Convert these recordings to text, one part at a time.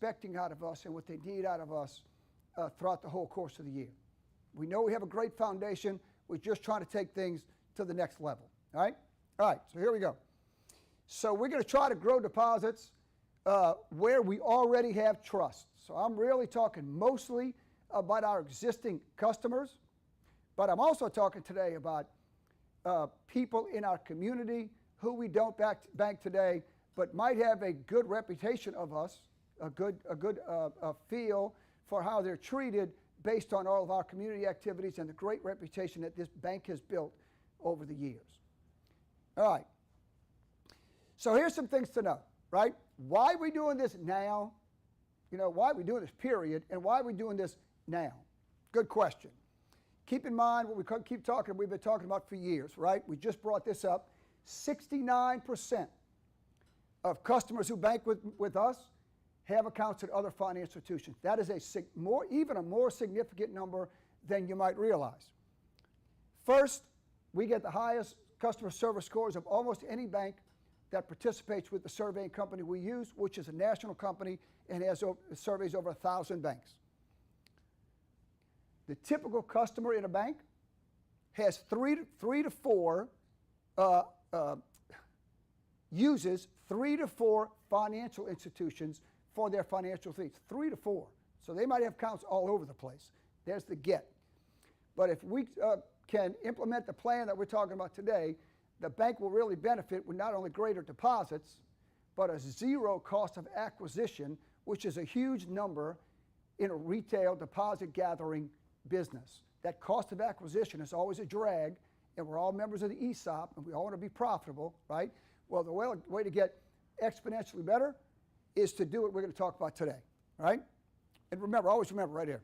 expecting out of us and what they need out of us throughout the whole course of the year. We know we have a great foundation. We're just trying to take things to the next level. All right? All right, so here we go. So we're going to try to grow deposits where we already have trust. So I'm really talking mostly about our existing customers, but I'm also talking today about people in our community who we don't bank today, but might have a good reputation of us, a good feel for how they're treated based on all of our community activities and the great reputation that this bank has built over the years. All right. So here's some things to know, right? Why are we doing this now? You know, why are we doing this, period, and why are we doing this now? Good question. Keep in mind what we've been talking about for years, right? We just brought this up. 69% of customers who bank with us have accounts at other financial institutions. That is even a more significant number than you might realize. First, we get the highest customer service scores of almost any bank that participates with the surveying company we use, which is a national company and surveys over 1,000 banks. The typical customer in a bank has uses 3 to 4 financial institutions for their financial needs. 3 to 4. So they might have accounts all over the place. There's the get. But if we can implement the plan that we're talking about today, the bank will really benefit with not only greater deposits, but a zero cost of acquisition, which is a huge number in a retail deposit gathering business. That cost of acquisition is always a drag, and we're all members of the ESOP, and we all want to be profitable, right? Well, the way to get exponentially better is to do what we're going to talk about today, right? And remember, always remember right here,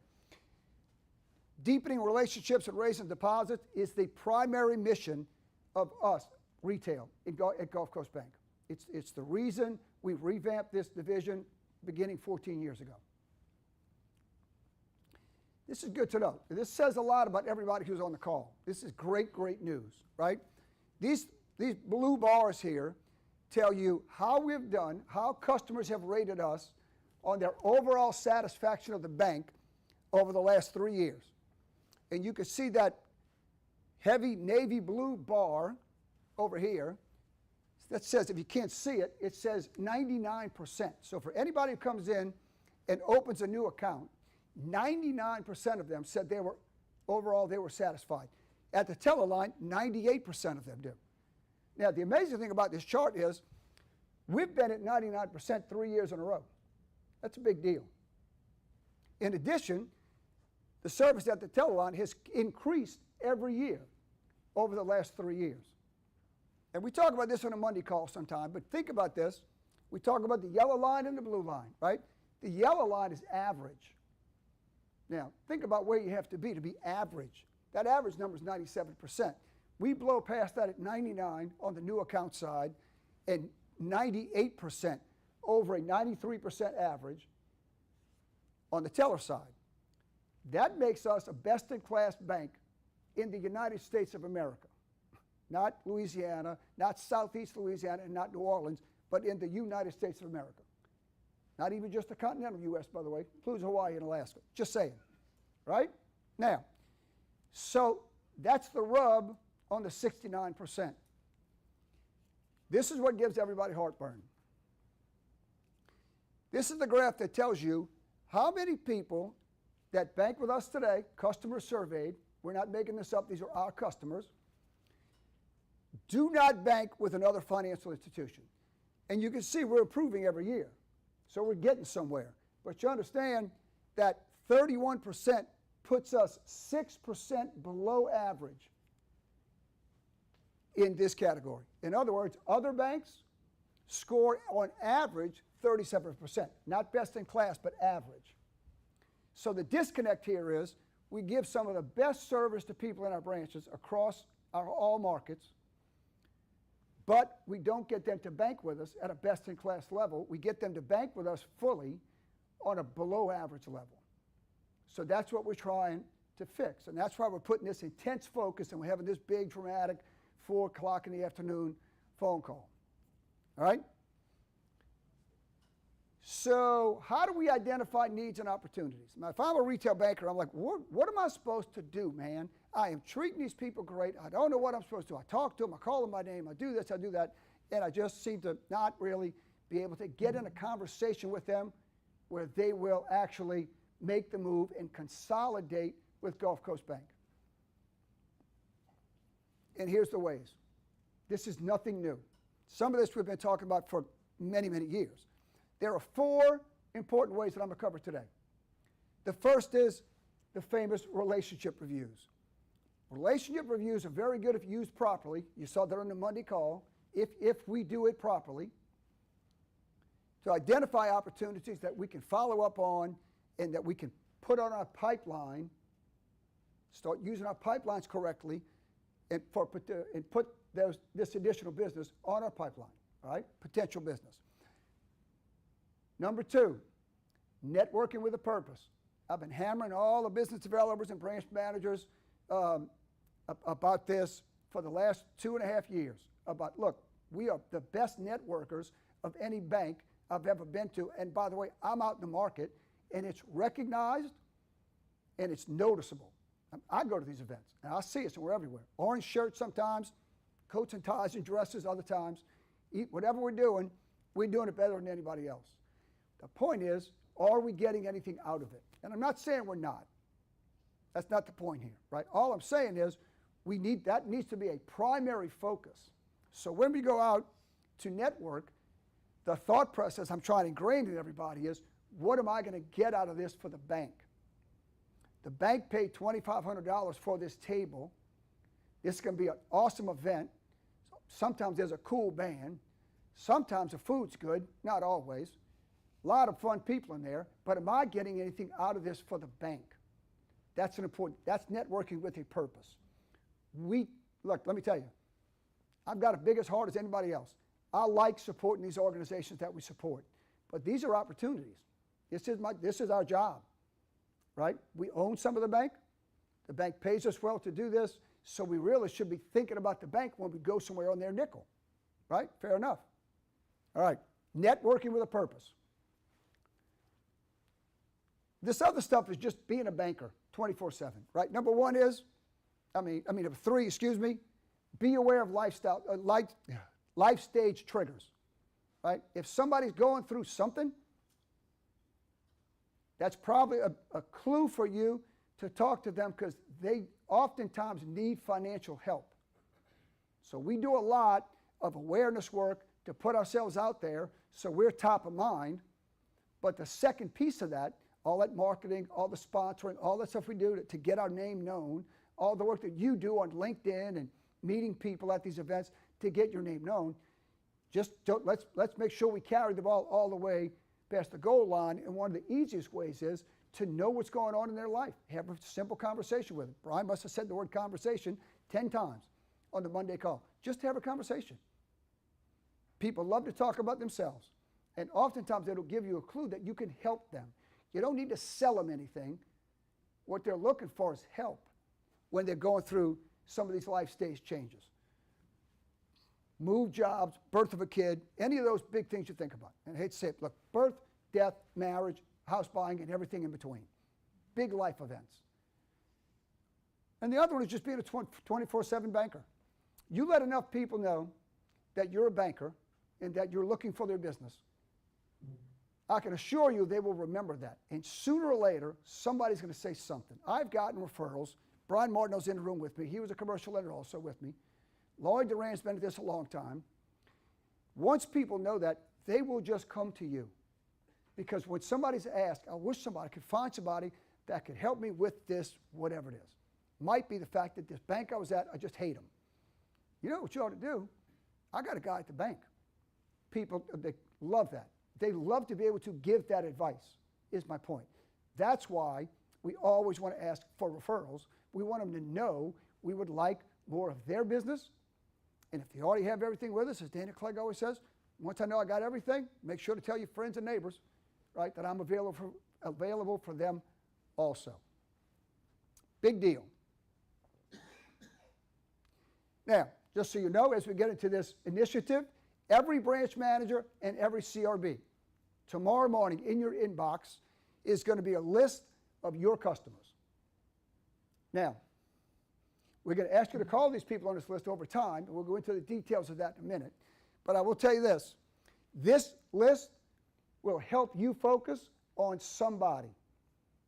deepening relationships and raising deposits is the primary mission of us, retail, at Gulf Coast Bank. It's the reason we revamped this division beginning 14 years ago. This is good to know. This says a lot about everybody who's on the call. This is great, great news, right? These blue bars here tell you how we've done, how customers have rated us on their overall satisfaction of the bank over the last 3 years. And you can see that heavy navy blue bar over here that says, if you can't see it, it says 99%. So for anybody who comes in and opens a new account, 99% of them said they were satisfied. At the teller line, 98% of them do. Now, the amazing thing about this chart is we've been at 99% 3 years in a row. That's a big deal. In addition, the service at the teller line has increased every year over the last 3 years. And we talk about this on a Monday call sometime, but think about this. We talk about the yellow line and the blue line, right? The yellow line is average. Now, think about where you have to be average. That average number is 97%. We blow past that at 99 on the new account side and 98% over a 93% average on the teller side. That makes us a best-in-class bank in the United States of America. Not Louisiana, not Southeast Louisiana, and not New Orleans, but in the United States of America. Not even just the continental U.S., by the way, includes Hawaii and Alaska. Just saying, right? Now, so that's the rub on the 69%. This is what gives everybody heartburn. This is the graph that tells you how many people that bank with us today, customers surveyed, we're not making this up, these are our customers, do not bank with another financial institution. And you can see we're improving every year. So we're getting somewhere. But you understand that 31% puts us 6% below average in this category. In other words, other banks score on average 37%. Not best in class, but average. So the disconnect here is we give some of the best service to people in our branches across all markets, but we don't get them to bank with us at a best-in-class level. We get them to bank with us fully on a below-average level. So that's what we're trying to fix, and that's why we're putting this intense focus and we're having this big, dramatic 4 o'clock in the afternoon phone call. All right? So how do we identify needs and opportunities? Now, if I'm a retail banker, I'm like, what am I supposed to do, man? I am treating these people great. I don't know what I'm supposed to do. I talk to them. I call them by name. I do this. I do that. And I just seem to not really be able to get in a conversation with them where they will actually make the move and consolidate with Gulf Coast Bank. And here's the ways. This is nothing new. Some of this we've been talking about for many, many years. There are 4 important ways that I'm going to cover today. The first is the famous relationship reviews. Relationship reviews are very good if used properly. You saw that on the Monday call. If we do it properly, to identify opportunities that we can follow up on and that we can put on our pipeline, start using our pipelines correctly, and put this additional business on our pipeline, all right? Potential business. Number 2, networking with a purpose. I've been hammering all the business developers and branch managers about this for the last 2.5 years. About, look, we are the best networkers of any bank I've ever been to. And by the way, I'm out in the market, and it's recognized, and it's noticeable. I go to these events, and I see it, so we're everywhere. Orange shirts sometimes, coats and ties and dresses other times. Whatever we're doing it better than anybody else. The point is, are we getting anything out of it? And I'm not saying we're not. That's not the point here, right? All I'm saying is that needs to be a primary focus. So when we go out to network, the thought process I'm trying to ingrain in everybody is, what am I going to get out of this for the bank? The bank paid $2,500 for this table. This is going to be an awesome event. Sometimes there's a cool band. Sometimes the food's good, not always. A lot of fun people in there, but am I getting anything out of this for the bank? That's networking with a purpose. Look, let me tell you, I've got a big as heart as anybody else. I like supporting these organizations that we support, but these are opportunities. This is our job, right? We own some of the bank. The bank pays us well to do this, so we really should be thinking about the bank when we go somewhere on their nickel, right? Fair enough. All right, networking with a purpose. This other stuff is just being a banker 24/7, right? Number 3, be aware of life stage triggers, right? If somebody's going through something, that's probably a clue for you to talk to them, because they oftentimes need financial help. So we do a lot of awareness work to put ourselves out there so we're top of mind. But the second piece of that, all that marketing, all the sponsoring, all the stuff we do to get our name known, all the work that you do on LinkedIn and meeting people at these events to get your name known, let's make sure we carry the ball all the way past the goal line. And one of the easiest ways is to know what's going on in their life. Have a simple conversation with them. Brian must have said the word conversation 10 times on the Monday call. Just have a conversation. People love to talk about themselves. And oftentimes it'll give you a clue that you can help them. You don't need to sell them anything. What they're looking for is help when they're going through some of these life stage changes. Move jobs, birth of a kid, any of those big things you think about. And I hate to say it, look, birth, death, marriage, house buying, and everything in between. Big life events. And the other one is just being a 24/7 banker. You let enough people know that you're a banker and that you're looking for their business, I can assure you they will remember that. And sooner or later, somebody's going to say something. I've gotten referrals. Brian Martineau's in the room with me. He was a commercial lender also with me. Lloyd Duran's been at this a long time. Once people know that, they will just come to you. Because when somebody's asked, I wish somebody could find somebody that could help me with this, whatever it is. Might be the fact that this bank I was at, I just hate them. You know what you ought to do? I got a guy at the bank. People, they love that. They love to be able to give that advice, is my point. That's why we always want to ask for referrals. We want them to know we would like more of their business. And if they already have everything with us, as Dana Clegg always says, once I know I got everything, make sure to tell your friends and neighbors, right, that I'm available for them also. Big deal. Now, just so you know, as we get into this initiative, every branch manager and every CRB tomorrow morning in your inbox is going to be a list of your customers. Now, we're going to ask you to call these people on this list over time, and we'll go into the details of that in a minute. But I will tell you this list will help you focus on somebody.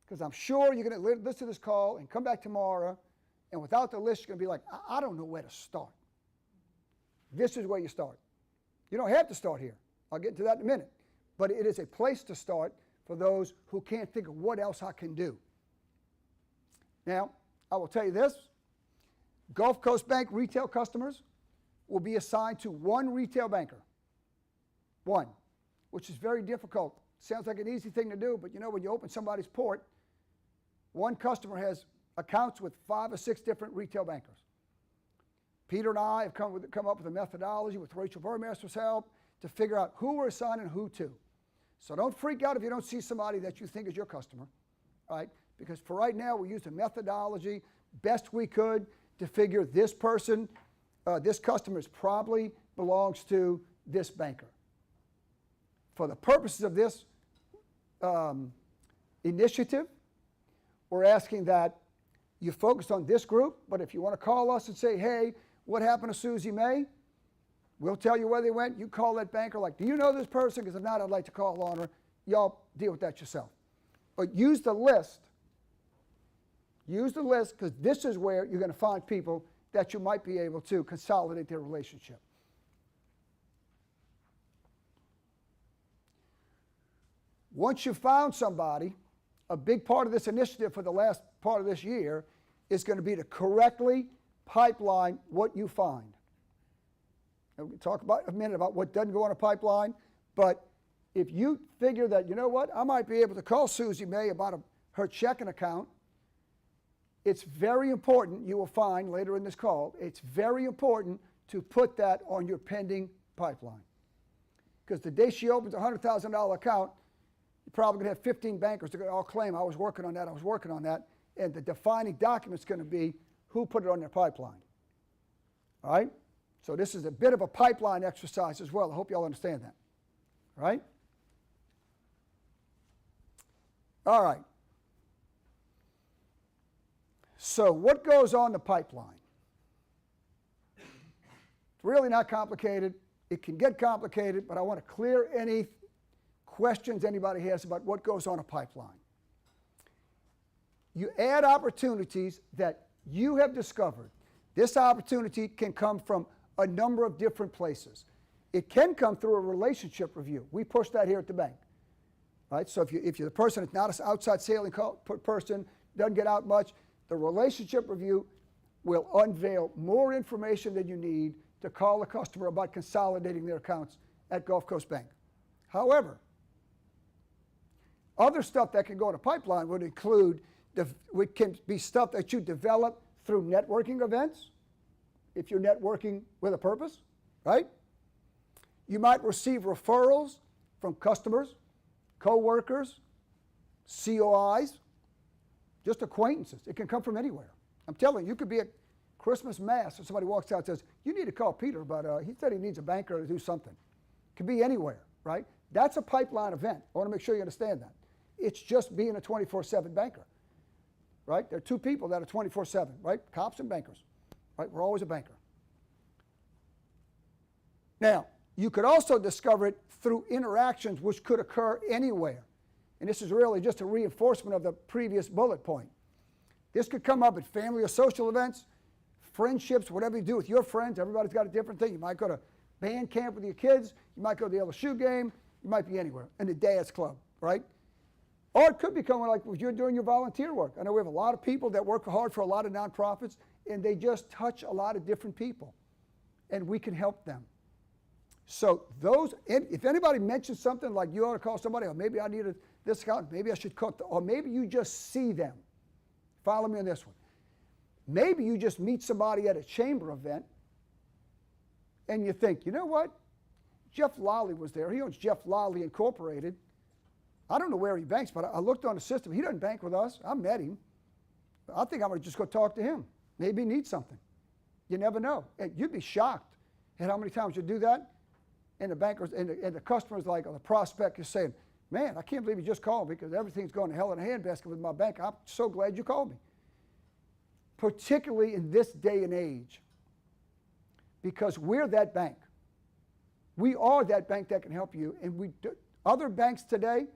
Because I'm sure you're going to listen to this call and come back tomorrow, and without the list, you're going to be like, I don't know where to start. This is where you start. You don't have to start here. I'll get into that in a minute. But it is a place to start for those who can't think of what else I can do. Now, I will tell you this. Gulf Coast Bank retail customers will be assigned to one retail banker. One, which is very difficult. Sounds like an easy thing to do, but you know, when you open somebody's port, one customer has accounts with 5 or 6 different retail bankers. Peter and I have come up with a methodology with Rachel Burmaster's help to figure out who we're assigning who to. So don't freak out if you don't see somebody that you think is your customer, right? Because for right now, we used a methodology best we could to figure this person, this customer probably belongs to this banker. For the purposes of this initiative, we're asking that you focus on this group, but if you want to call us and say, hey, what happened to Susie May? We'll tell you where they went. You call that banker like, do you know this person? Because if not, I'd like to call on her. Y'all deal with that yourself. But use the list. Use the list because this is where you're going to find people that you might be able to consolidate their relationship. Once you've found somebody, a big part of this initiative for the last part of this year is going to be to correctly pipeline what you find. And we'll talk about a minute about what doesn't go on a pipeline, but if you figure that, you know what, I might be able to call Susie May about her checking account, it's very important, you will find later in this call, it's very important to put that on your pending pipeline. Because the day she opens a $100,000 account, you're probably going to have 15 bankers that are going to all claim, I was working on that, and the defining document is going to be who put it on their pipeline. All right? So this is a bit of a pipeline exercise as well. I hope you all understand that. All right? All right. So what goes on the pipeline? It's really not complicated. It can get complicated, but I want to clear any questions anybody has about what goes on a pipeline. You add opportunities that you have discovered. This opportunity can come from a number of different places. It can come through a relationship review. We push that here at the bank. Right? So if you're the person that's not an outside sailing person, doesn't get out much, the relationship review will unveil more information than you need to call a customer about consolidating their accounts at Gulf Coast Bank. However, other stuff that can go in a pipeline would include, it can be stuff that you develop through networking events, if you're networking with a purpose, right? You might receive referrals from customers, co-workers, COIs, just acquaintances. It can come from anywhere. I'm telling you, you could be at Christmas Mass and somebody walks out and says, you need to call Peter, but he said he needs a banker to do something. It could be anywhere, right? That's a pipeline event. I want to make sure you understand that. It's just being a 24/7 banker, right? There are two people that are 24/7, right? Cops and bankers, right? We're always a banker. Now, you could also discover it through interactions which could occur anywhere. And this is really just a reinforcement of the previous bullet point. This could come up at family or social events, friendships, whatever you do with your friends. Everybody's got a different thing. You might go to band camp with your kids. You might go to the LSU game. You might be anywhere. In the dad's club, right? Or it could become like if you're doing your volunteer work. I know we have a lot of people that work hard for a lot of nonprofits, and they just touch a lot of different people. And we can help them. So those, if anybody mentions something like you ought to call somebody, or maybe I need this account, maybe I should call, or maybe you just see them. Follow me on this one. Maybe you just meet somebody at a chamber event and you think, you know what? Jeff Lolly was there. He owns Jeff Lolly Incorporated. I don't know where he banks, but I looked on the system. He doesn't bank with us. I met him. I think I'm going to just go talk to him. Maybe he needs something. You never know. And you'd be shocked at how many times you do that. And the bankers and the customers, like, or the prospect is saying, Man, I can't believe you just called me because everything's going to hell in a handbasket with my bank. I'm so glad you called me. Particularly in this day and age, because we're that bank. We are that bank that can help you. And other banks today,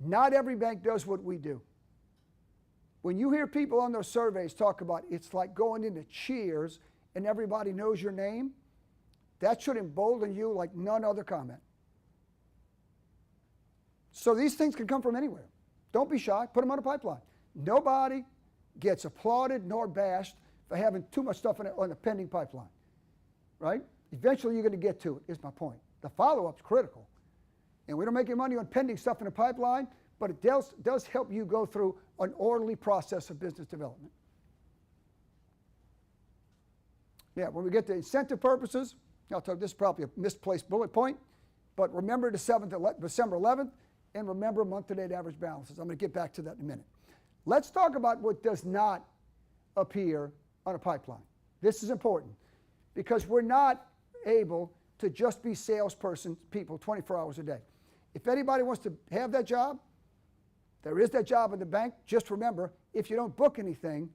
not every bank does what we do. When you hear people on those surveys talk about it's like going into Cheers and everybody knows your name, that should embolden you like none other comment. So these things can come from anywhere. Don't be shy. Put them on a pipeline. Nobody gets applauded nor bashed for having too much stuff on a pending pipeline, right? Eventually you're going to get to it, is my point. The follow-up's critical. And we don't make any money on pending stuff in a pipeline, but it does help you go through an orderly process of business development. Yeah, when we get to incentive purposes, I'll tell you this is probably a misplaced bullet point, but remember December 11th, and remember month-to-date average balances. I'm going to get back to that in a minute. Let's talk about what does not appear on a pipeline. This is important because we're not able to just be salesperson people 24 hours a day. If anybody wants to have that job, there is that job in the bank. Just remember, if you don't book anything,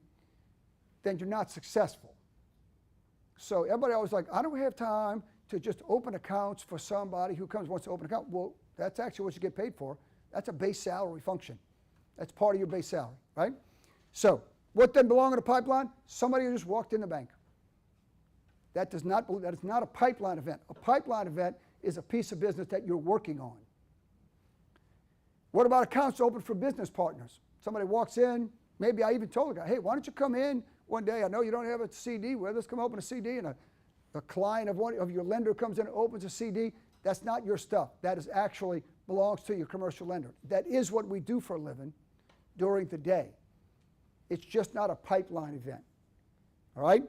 then you're not successful. So everybody always like, I don't have time to just open accounts for somebody who wants to open an account. Well, that's actually what you get paid for. That's a base salary function. That's part of your base salary, right? So what doesn't belong in a pipeline? Somebody who just walked in the bank. That is not a pipeline event. A pipeline event is a piece of business that you're working on. What about accounts open for business partners? Somebody walks in, maybe I even told the guy, hey, why don't you come in one day? I know you don't have a CD with us. Come open a CD, and a client of your lender comes in and opens a CD. That's not your stuff. That is actually belongs to your commercial lender. That is what we do for a living during the day. It's just not a pipeline event. All right?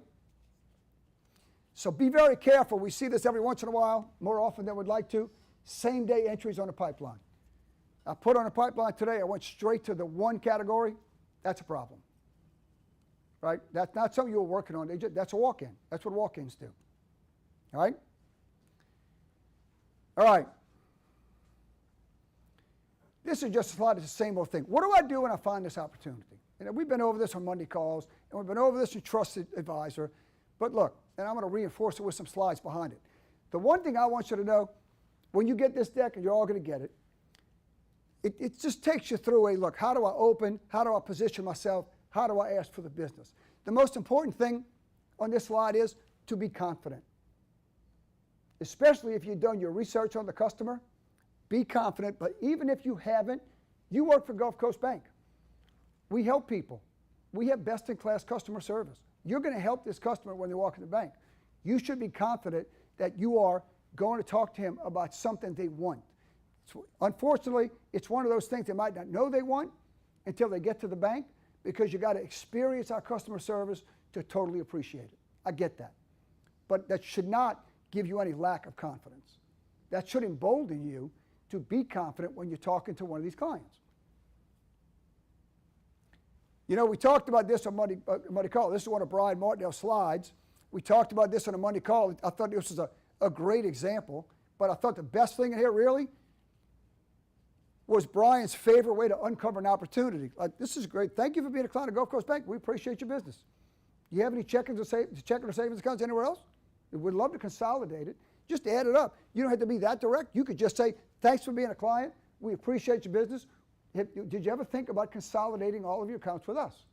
So be very careful. We see this every once in a while, more often than we'd like to. Same day entries on a pipeline. I put on a pipeline today, I went straight to the one category. That's a problem. Right? That's not something you were working on. That's a walk-in. That's what walk-ins do. All right? All right. This is just a slide of the same old thing. What do I do when I find this opportunity? And we've been over this on Monday calls, and we've been over this in Trusted Advisor. But look, and I'm going to reinforce it with some slides behind it. The one thing I want you to know, when you get this deck, and you're all going to get it, it just takes you through a look. How do I open? How do I position myself? How do I ask for the business? The most important thing on this slide is to be confident. Especially if you've done your research on the customer, be confident. But even if you haven't, you work for Gulf Coast Bank. We help people. We have best-in-class customer service. You're going to help this customer when they walk in the bank. You should be confident that you are going to talk to him about something they want. Unfortunately, it's one of those things they might not know they want until they get to the bank, because you got to experience our customer service to totally appreciate it. I get that. But that should not give you any lack of confidence. That should embolden you to be confident when you're talking to one of these clients. You know, we talked about this on Monday call. This is one of Brian Martindale's slides. We talked about this on a Monday call. I thought this was a great example, but I thought the best thing in here really was Brian's favorite way to uncover an opportunity. Like, this is great. Thank you for being a client of Gulf Coast Bank. We appreciate your business. Do you have any checking or savings accounts anywhere else? We'd love to consolidate it. Just add it up. You don't have to be that direct. You could just say, thanks for being a client. We appreciate your business. Did you ever think about consolidating all of your accounts with us?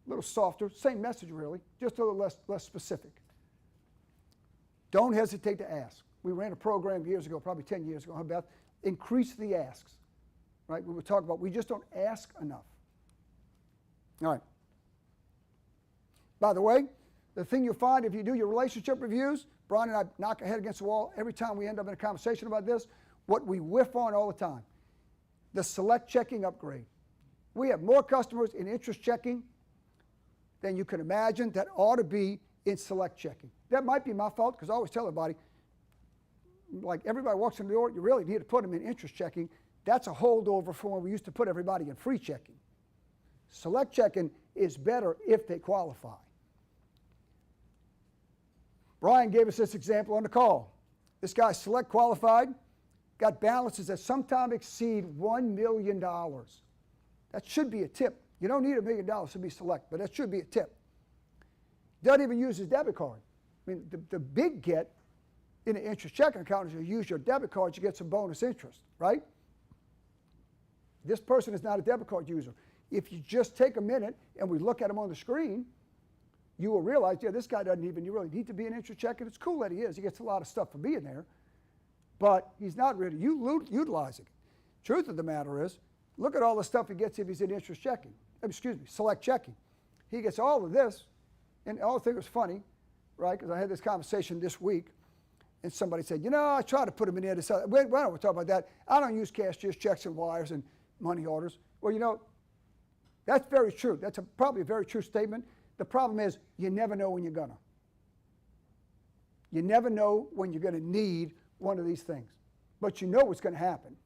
A little softer, same message really, just a little less specific. Don't hesitate to ask. We ran a program years ago, probably 10 years ago, about increase the asks, right? We were talking about we just don't ask enough. All right. By the way, the thing you'll find if you do your relationship reviews, Brian and I knock our head against the wall every time we end up in a conversation about this, what we whiff on all the time, the select checking upgrade. We have more customers in interest checking than you can imagine that ought to be in select checking. That might be my fault, because I always tell everybody, like everybody walks in the door, you really need to put them in interest checking. That's a holdover from when we used to put everybody in free checking. Select checking is better if they qualify. Brian gave us this example on the call. This guy select qualified got balances that sometimes exceed $1 million. That should be a tip. You don't need $1 million to be select, but that should be a tip. Doesn't even use his debit card. I mean, the big get in an interest checking account is you use your debit card, you get some bonus interest, right? This person is not a debit card user. If you just take a minute and we look at him on the screen, you will realize, yeah, this guy doesn't even really need to be an interest checking. It's cool that he is. He gets a lot of stuff for being there, but he's not really utilizing it. Truth of the matter is, look at all the stuff he gets if he's in interest checking. Excuse me, select checking. He gets all of this, and the only thing was funny, right, because I had this conversation this week, and somebody said, you know, I try to put him in there to sell. Why don't we talk about that? I don't use cash, just checks and wires and money orders. Well, you know, that's very true. That's probably a very true statement. The problem is you never know when you're gonna. You never know when you're gonna need one of these things. But you know what's gonna happen.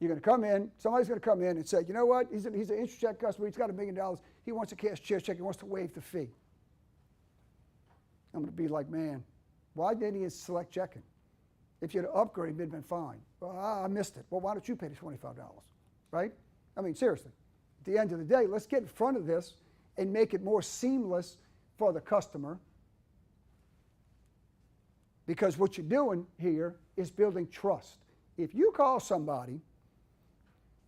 You're gonna come in, somebody's gonna come in and say, you know what, he's an interest check customer, he's got $1 million, he wants a cash check, he wants to waive the fee. I'm gonna be like, man, why didn't he select checking? If you'd upgrade, it'd been fine. Well, I missed it. Well, why don't you pay the $25, right? I mean, seriously. At the end of the day, let's get in front of this and make it more seamless for the customer, because what you're doing here is building trust. If you call somebody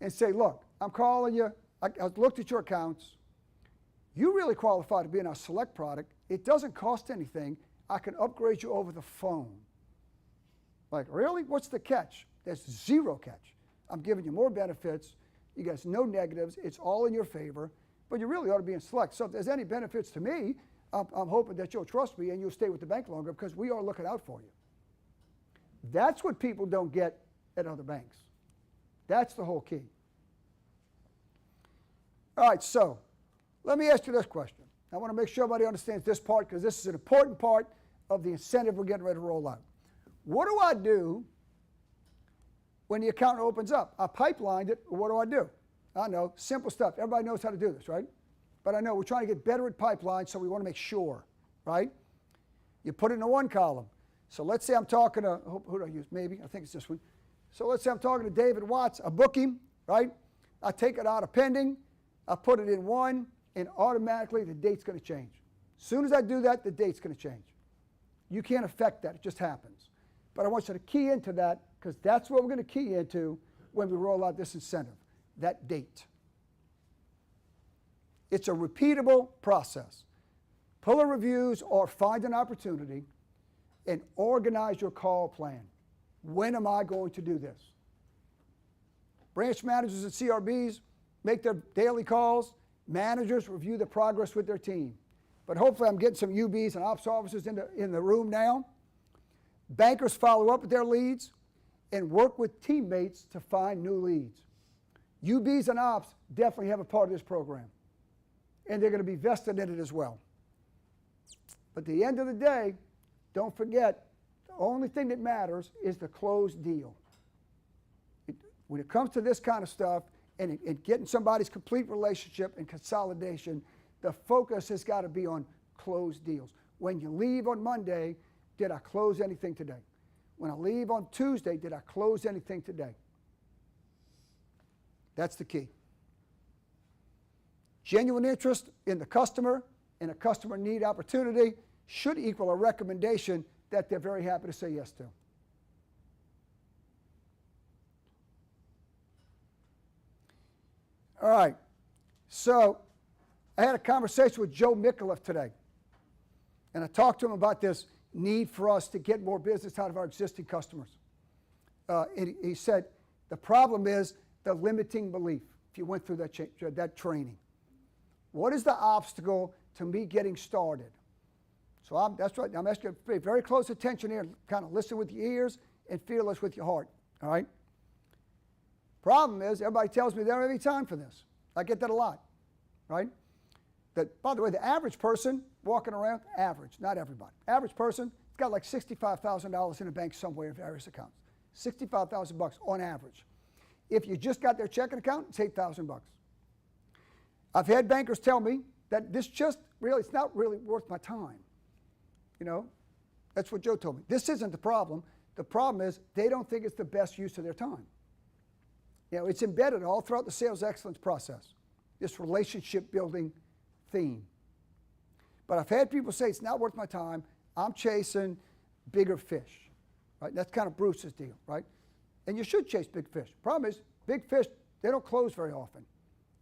and say, look, I'm calling you, I looked at your accounts, you really qualify to be in our select product, it doesn't cost anything, I can upgrade you over the phone. Like, really? What's the catch? There's zero catch. I'm giving you more benefits, you guys no negatives, it's all in your favor, but you really ought to be in select. So if there's any benefits to me, I'm hoping that you'll trust me and you'll stay with the bank longer, because we are looking out for you. That's what people don't get at other banks. That's the whole key. All right, so let me ask you this question. I want to make sure everybody understands this part, because this is an important part of the incentive we're getting ready to roll out. What do I do when the account opens up? I pipelined it, but what do? I know, simple stuff. Everybody knows how to do this, right? But I know we're trying to get better at pipelines, so we want to make sure, right? You put it in the one column. So let's say I'm talking to, who do I use? Maybe, I think it's this one. So let's say I'm talking to David Watts. I book him, right? I take it out of pending. I put it in one, and automatically the date's going to change. As soon as I do that, the date's going to change. You can't affect that. It just happens. But I want you to key into that, because that's what we're going to key into when we roll out this incentive, that date. It's a repeatable process. Pull a reviews or find an opportunity and organize your call plan. When am I going to do this? Branch managers at CRBs make their daily calls. Managers review the progress with their team. But hopefully I'm getting some UBs and ops officers in the room now. Bankers follow up with their leads and work with teammates to find new leads. UBs and ops definitely have a part of this program, and they're going to be vested in it as well. But at the end of the day, don't forget, the only thing that matters is the closed deal. When it comes to this kind of stuff and getting somebody's complete relationship and consolidation, the focus has got to be on closed deals. When you leave on Monday, did I close anything today? When I leave on Tuesday, did I close anything today? That's the key. Genuine interest in the customer and a customer need opportunity should equal a recommendation that they're very happy to say yes to. All right, so I had a conversation with Joe Mikuliff today, and I talked to him about this need for us to get more business out of our existing customers. He said the problem is the limiting belief. If you went through that training, what is the obstacle to me getting started? So that's right. I'm asking you to pay very close attention here. Kind of listen with your ears and feel this with your heart. All right. Problem is, everybody tells me they don't have any time for this. I get that a lot, right? That, by the way, the average person walking around, average, not everybody, average person, has got like $65,000 in a bank somewhere in various accounts. $65,000 on average. If you just got their checking account, it's $8,000. I've had bankers tell me that this just really, it's not really worth my time. You know, that's what Joe told me. This isn't the problem. The problem is they don't think it's the best use of their time. You know, it's embedded all throughout the sales excellence process, this relationship building theme. But I've had people say it's not worth my time. I'm chasing bigger fish, right? That's kind of Bruce's deal, right? And you should chase big fish. Problem is, big fish, they don't close very often,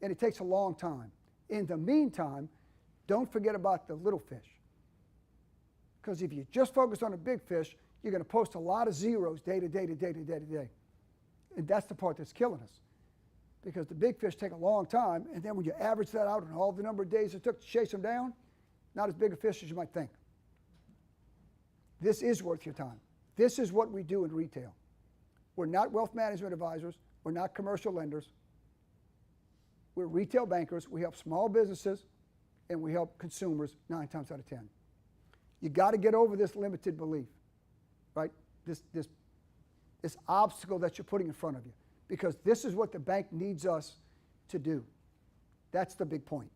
and it takes a long time. In the meantime, don't forget about the little fish. Because if you just focus on the big fish, you're going to post a lot of zeros day to day to day to day to day. And that's the part that's killing us. Because the big fish take a long time, and then when you average that out on all the number of days it took to chase them down, not as big a fish as you might think. This is worth your time. This is what we do in retail. We're not wealth management advisors. We're not commercial lenders. We're retail bankers. We help small businesses, and we help consumers 9 times out of 10. You got to get over this limited belief, right? This obstacle that you're putting in front of you, because this is what the bank needs us to do. That's the big point.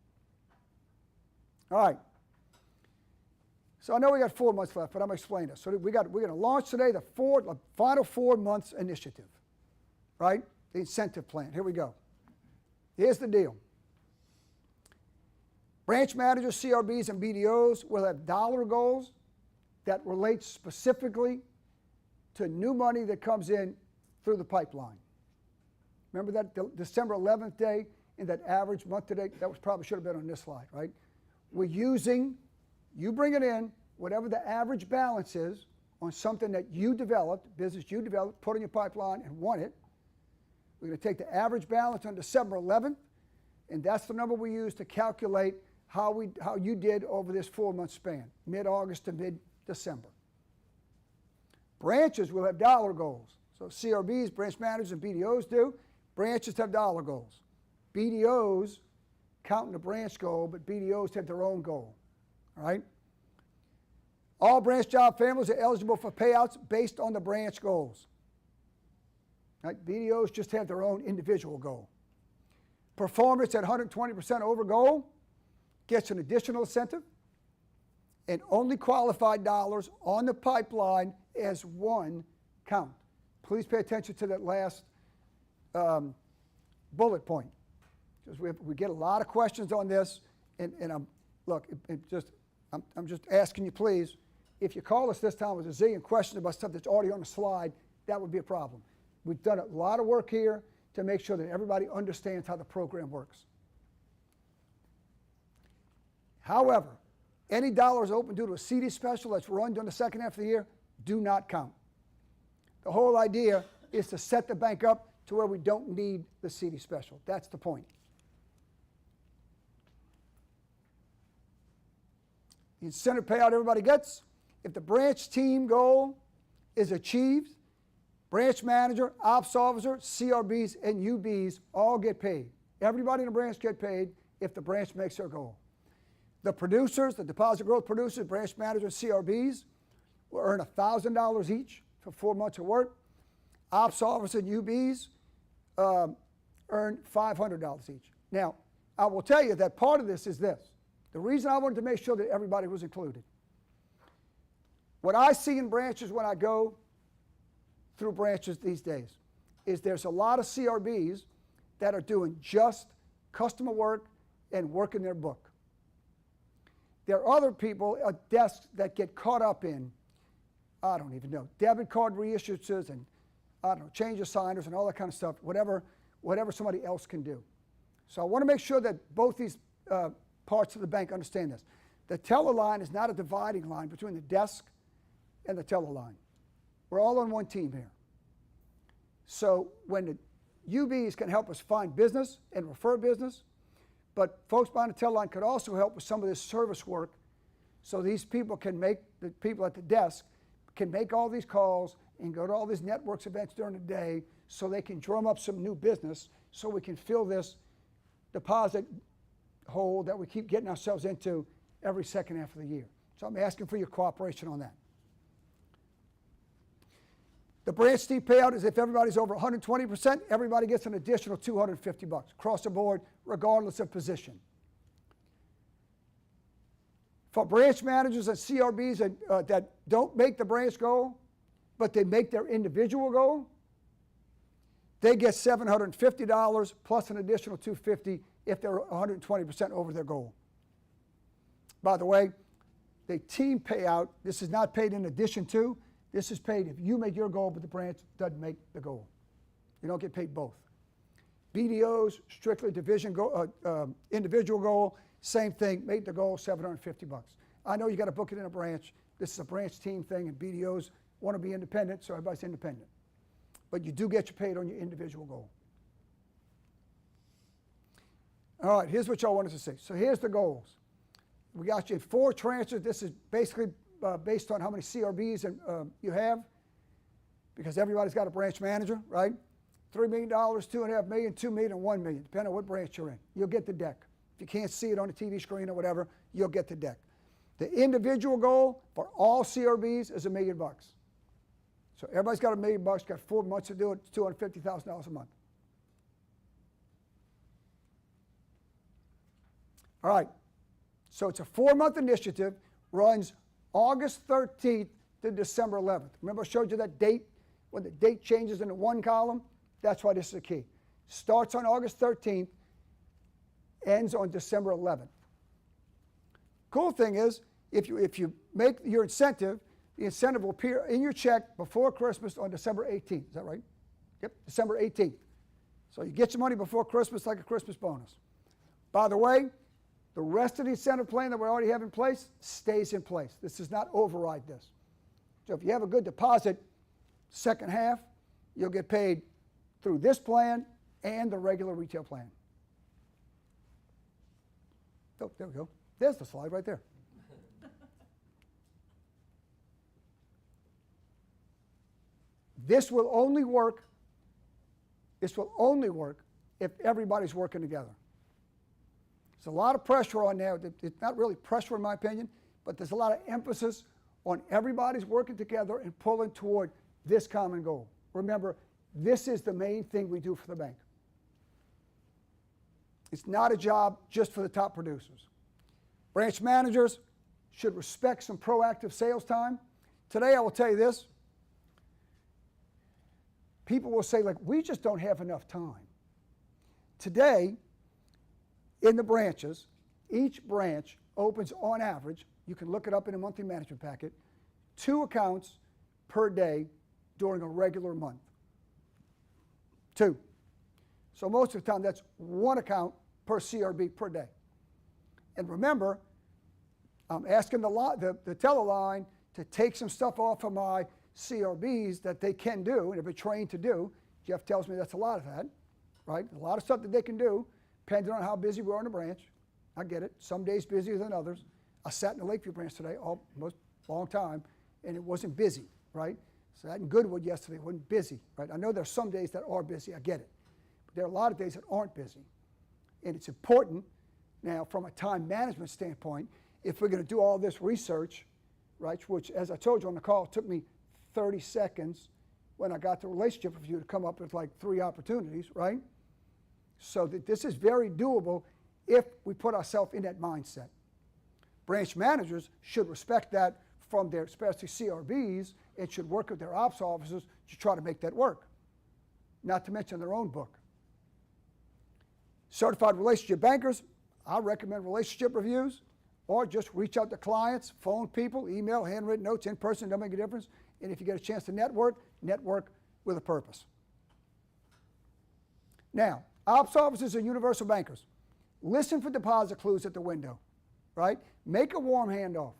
All right. So I know we got 4 months left, but I'm going to explain this. So we're going to launch today the final 4 months initiative, right? The incentive plan. Here we go. Here's the deal. Branch managers, CRBs, and BDOs will have dollar goals that relate specifically to new money that comes in through the pipeline. Remember that December 11th day and that average month to date? That probably should have been on this slide, right? We're using, you bring it in, whatever the average balance is on something that you developed, business you developed, put in your pipeline and won it. We're going to take the average balance on December 11th, and that's the number we use to calculate how you did over this 4-month span, mid-August to mid-December. Branches will have dollar goals. So CRBs, branch managers, and BDOs do. Branches have dollar goals. BDOs count in the branch goal, but BDOs have their own goal. All right? All branch job families are eligible for payouts based on the branch goals. Right? BDOs just have their own individual goal. Performance at 120% over goal gets an additional incentive, and only qualified dollars on the pipeline as one count. Please pay attention to that last bullet point, because we get a lot of questions on this, and I'm just asking you, please, if you call us this time with a zillion questions about stuff that's already on the slide, that would be a problem. We've done a lot of work here to make sure that everybody understands how the program works. However, any dollars open due to a CD special that's run during the second half of the year do not count. The whole idea is to set the bank up to where we don't need the CD special. That's the point. The incentive payout everybody gets, if the branch team goal is achieved, branch manager, ops officer, CRBs, and UBs all get paid. Everybody in the branch get paid if the branch makes their goal. The producers, the deposit growth producers, branch managers, CRBs will earn $1,000 each for 4 months of work. Ops officers and UBs earn $500 each. Now, I will tell you that part of this is this. The reason I wanted to make sure that everybody was included. What I see in branches when I go through branches these days is there's a lot of CRBs that are doing just customer work and working their book. There are other people at desks that get caught up in, I don't even know, debit card reissuances and, I don't know, change of signers and all that kind of stuff, whatever somebody else can do. So I want to make sure that both these parts of the bank understand this. The teller line is not a dividing line between the desk and the teller line. We're all on one team here. So when the UBs can help us find business and refer business, but folks behind the teller line could also help with some of this service work, so these people can make, the people at the desk can make all these calls and go to all these networks events during the day so they can drum up some new business so we can fill this deposit hole that we keep getting ourselves into every second half of the year. So I'm asking for your cooperation on that. The branch team payout is if everybody's over 120%, everybody gets an additional $250 across the board, regardless of position. For branch managers and CRBs that don't make the branch goal, but they make their individual goal, they get $750 plus an additional $250 if they're 120% over their goal. By the way, the team payout, this is not paid in addition to, this is paid if you make your goal but the branch doesn't make the goal. You don't get paid both. BDOs, strictly individual goal, same thing, make the goal $750. I know you got to book it in a branch. This is a branch team thing, and BDOs want to be independent, so everybody's independent. But you do get you paid on your individual goal. All right, here's what y'all wanted to see. So here's the goals. We got you in 4 transfers. This is basically based on how many CRBs you have, because everybody's got a branch manager, right? $3 million, $2.5 million, $2 million, and $1 million, depending on what branch you're in. You'll get the deck. If you can't see it on the TV screen or whatever, you'll get the deck. The individual goal for all CRBs is $1 million. So everybody's got $1 million, got 4 months to do it, it's $250,000 a month. All right, so it's a 4-month initiative, runs August 13th to December 11th. Remember I showed you that date? When the date changes in the 1 column, that's why this is a key. Starts on August 13th, ends on December 11th. Cool thing is, if you make your incentive, the incentive will appear in your check before Christmas on December 18th. Is that right? Yep, December 18th. So you get your money before Christmas like a Christmas bonus. By the way, the rest of the incentive plan that we already have in place stays in place. This does not override this. So if you have a good deposit, second half, you'll get paid through this plan and the regular retail plan. Oh, there we go. There's the slide right there. This will only work if everybody's working together. There's a lot of pressure on there. It's not really pressure in my opinion, but there's a lot of emphasis on everybody's working together and pulling toward this common goal. Remember, this is the main thing we do for the bank. It's not a job just for the top producers. Branch managers should respect some proactive sales time. Today I will tell you this. People will say, like, we just don't have enough time. Today, in the branches, each branch opens on average, you can look it up in a monthly management packet, 2 accounts per day during a regular month. 2. So most of the time that's 1 account per CRB per day. And remember, I'm asking the teller line to take some stuff off of my CRBs that they can do and have been trained to do. Jeff tells me that's a lot of that, right? A lot of stuff that they can do, depending on how busy we are in the branch. I get it. Some days busier than others. I sat in the Lakeview branch today, almost long time, and it wasn't busy, right? So that in Goodwood yesterday wasn't busy, right? I know there's some days that are busy. I get it. But there are a lot of days that aren't busy. And it's important now from a time management standpoint, if we're going to do all this research, right, which as I told you on the call, took me 30 seconds when I got the relationship review to come up with like 3 opportunities, right? So that this is very doable if we put ourselves in that mindset. Branch managers should respect that from their, especially CRBs, and should work with their ops officers to try to make that work, not to mention their own book. Certified relationship bankers, I recommend relationship reviews, or just reach out to clients, phone people, email, handwritten notes, in person, don't make a difference. And if you get a chance to network with a purpose. Now, ops officers and universal bankers, listen for deposit clues at the window, right? Make a warm handoff.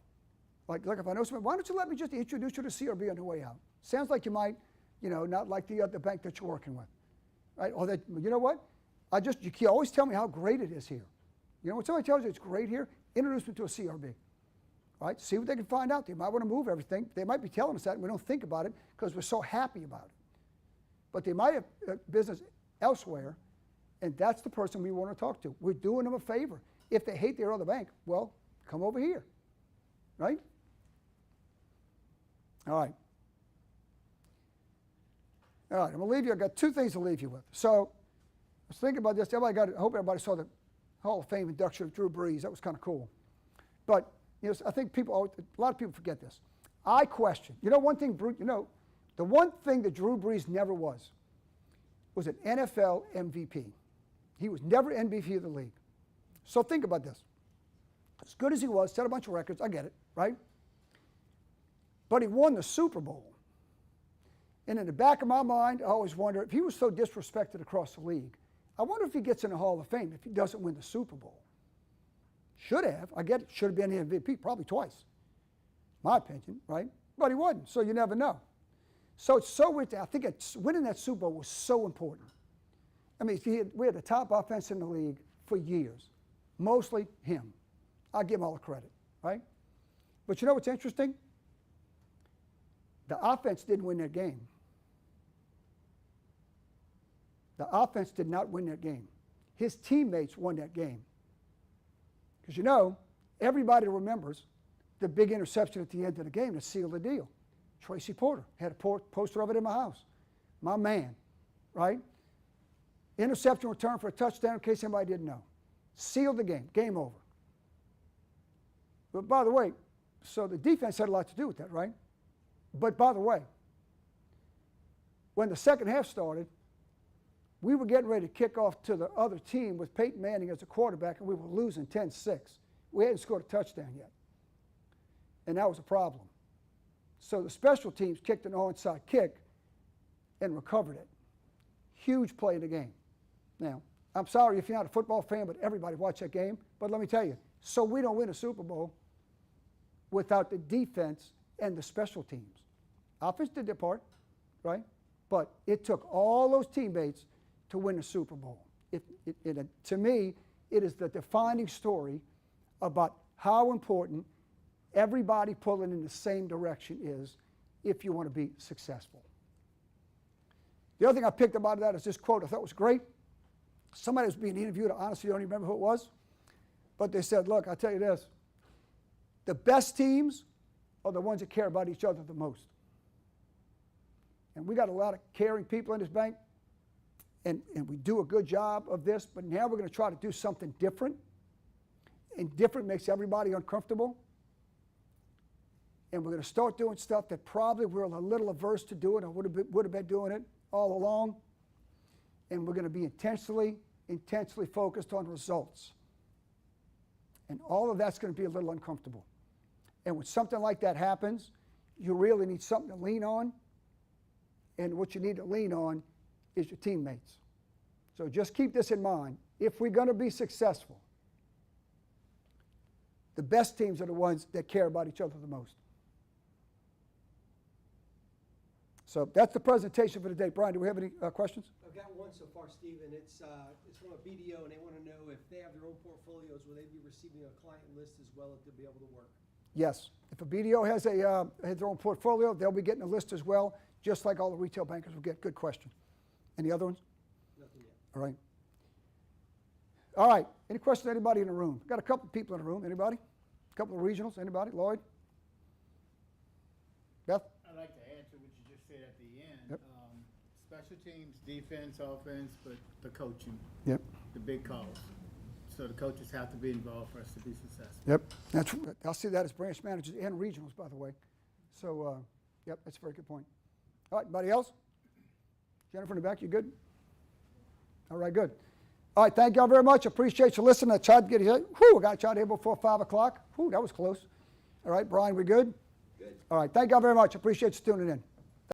Like, look, if I know somebody, why don't you let me just introduce you to CRB on the way out? Sounds like you might, not like the bank that you're working with, right? Or that, you know what? You can always tell me how great it is here. When somebody tells you it's great here, introduce them to a CRB. Right? See what they can find out. They might want to move everything. They might be telling us that and we don't think about it because we're so happy about it. But they might have business elsewhere, and that's the person we want to talk to. We're doing them a favor. If they hate their other bank, well, come over here. Right? All right. All right, I'm going to leave you. I've got 2 things to leave you with. So I was thinking about this. I hope everybody saw the Hall of Fame induction of Drew Brees. That was kind of cool. But I think a lot of people forget this. I question. One thing, The one thing that Drew Brees never was an NFL MVP. He was never MVP of the league. So think about this. As good as he was, set a bunch of records, I get it, right? But he won the Super Bowl. And in the back of my mind, I always wonder, if he was so disrespected across the league, I wonder if he gets in the Hall of Fame if he doesn't win the Super Bowl. Should have. I get it. Should have been the MVP, probably twice. My opinion, right? But he wasn't, so you never know. So it's so weird. I think winning that Super Bowl was so important. I mean, we had the top offense in the league for years. Mostly him. I'll give him all the credit, right? But you know what's interesting? The offense didn't win that game. The offense did not win that game. His teammates won that game. Because you know, everybody remembers the big interception at the end of the game that sealed the deal. Tracy Porter had a poster of it in my house. My man, right? Interception return for a touchdown, in case anybody didn't know. Sealed the game. Game over. But by the way, so the defense had a lot to do with that, right? But by the way, when the second half started, we were getting ready to kick off to the other team with Peyton Manning as a quarterback, and we were losing 10-6. We hadn't scored a touchdown yet. And that was a problem. So the special teams kicked an onside kick and recovered it. Huge play in the game. Now, I'm sorry if you're not a football fan, but everybody watched that game. But let me tell you, so we don't win a Super Bowl without the defense and the special teams. Offense did their part, right? But it took all those teammates to win the Super Bowl. To me, it is the defining story about how important everybody pulling in the same direction is if you want to be successful. The other thing I picked up out of that is this quote I thought was great. Somebody was being interviewed, I honestly don't even remember who it was, but they said, look, I'll tell you this, the best teams are the ones that care about each other the most. And we got a lot of caring people in this bank, and we do a good job of this, but now we're going to try to do something different, and different makes everybody uncomfortable. And we're going to start doing stuff that probably we're a little averse to doing or would have been doing it all along. And we're going to be intensely focused on results. And all of that's going to be a little uncomfortable. And when something like that happens, you really need something to lean on. And what you need to lean on is your teammates. So just keep this in mind. If we're going to be successful, the best teams are the ones that care about each other the most. So that's the presentation for today. Brian, do we have any questions? I've got one so far, Stephen. It's from a BDO, and they want to know if they have their own portfolios, will they be receiving a client list as well to be able to work? Yes. If a BDO has their own portfolio, they'll be getting a list as well, just like all the retail bankers will get. Good question. Any other ones? Nothing yet. All right. All right. Any questions? Anybody in the room? Got a couple of people in the room. Anybody? A couple of regionals. Anybody? Lloyd? Beth? I'd like to add to what you just said at the end. Yep. Special teams, defense, offense, but the coaching. Yep. The big calls. So the coaches have to be involved for us to be successful. Yep. I'll see that as branch managers and regionals, by the way. So, yep, that's a very good point. All right, anybody else? Jennifer in the back, you good? All right, good. All right, thank y'all very much. Appreciate you listening. I tried to get here. I got you out here before 5 o'clock. That was close. All right, Brian, we good? Good. All right, thank y'all very much. Appreciate you tuning in.